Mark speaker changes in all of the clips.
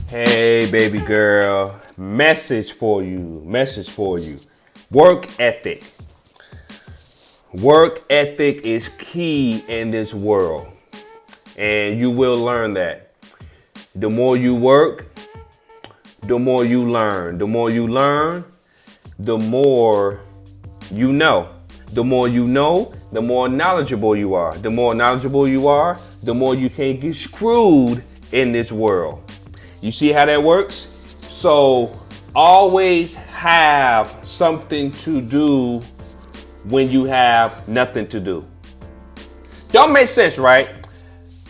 Speaker 1: Hey, baby girl, message for you. Work ethic. Work ethic is key in this world, and you will learn that. The more you work, the more you learn. The more you learn, the more you know. The more you know, the more knowledgeable you are. The more knowledgeable you are, the more you can't get screwed in this world. You see how that works? So always have something to do when you have nothing to do. Don't make sense, right?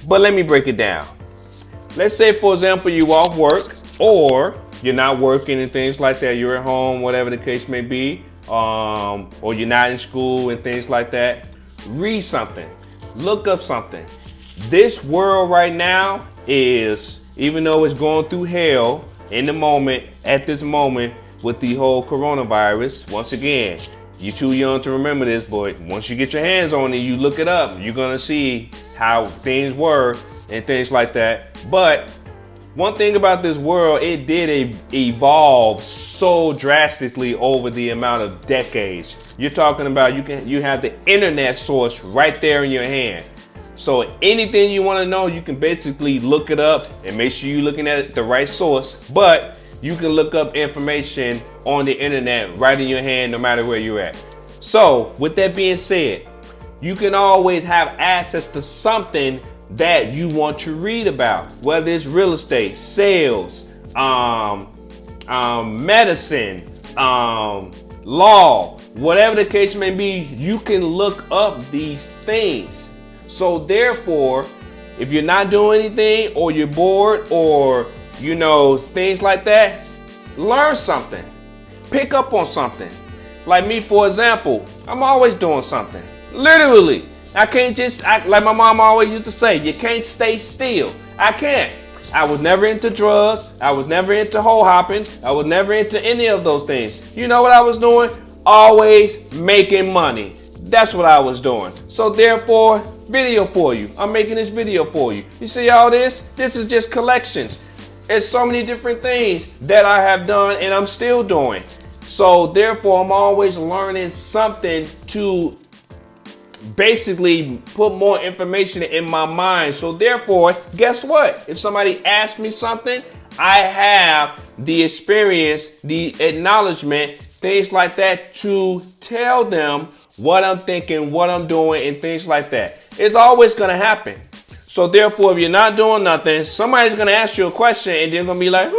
Speaker 1: But let me break it down. Let's say, for example, you off work or you're not working and things like that. You're at home, whatever the case may be, or you're not in school and things like that. Read something, look up something. This world right now is, even though it's going through hell in the moment, at this moment with the whole coronavirus, once again, you're too young to remember this, but once you get your hands on it, you look it up, you're gonna see how things were and things like that. But one thing about this world, it did evolve so drastically over the amount of decades. You're talking about you have the internet source right there in your hand. So anything you want to know, you can basically look it up and make sure you're looking at the right source. But you can look up information on the internet right in your hand, no matter where you're at. So with that being said, you can always have access to something that you want to read about, whether it's real estate, sales, medicine, law, whatever the case may be. You can look up these things. So therefore, if you're not doing anything or you're bored or, things like that, learn something. Pick up on something. Like me, for example, I'm always doing something. Literally. I can't just act like my mom always used to say, you can't stay still. I can't. I was never into drugs. I was never into hole hopping. I was never into any of those things. You know what I was doing? Always making money. That's what I was doing. So therefore, video for you. I'm making this video for you. You see all this? This is just collections. There's so many different things that I have done and I'm still doing. So therefore, I'm always learning something to basically put more information in my mind. So therefore, guess what? If somebody asks me something, I have the experience, the acknowledgement, things like that to tell them what I'm thinking, what I'm doing, and things like that. It's always going to happen. So therefore, if you're not doing nothing, somebody's going to ask you a question and they're going to be like,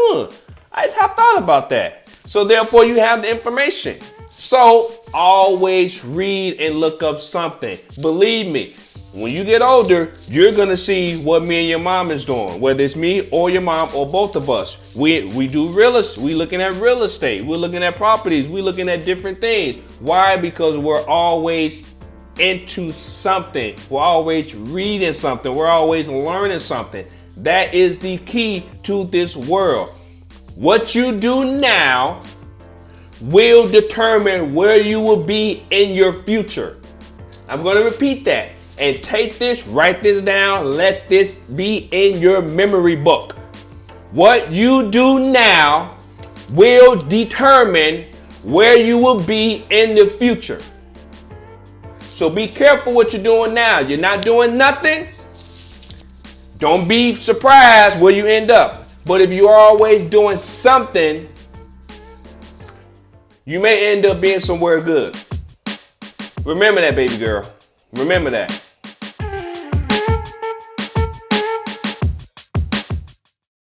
Speaker 1: I thought about that. So therefore, you have the information. So always read and look up something. Believe me, when you get older, you're going to see what me and your mom is doing, whether it's me or your mom or both of us. We do real estate. We're looking at real estate. We're looking at properties. We're looking at different things. Why? Because we're always into something. We're always reading something. We're always learning something. That is the key to this world. What you do now will determine where you will be in your future. I'm going to repeat that. And take this, write this down, let this be in your memory book. What you do now will determine where you will be in the future. So be careful what you're doing now. You're not doing nothing. Don't be surprised where you end up. But if you're always doing something, you may end up being somewhere good. Remember that, baby girl. Remember that.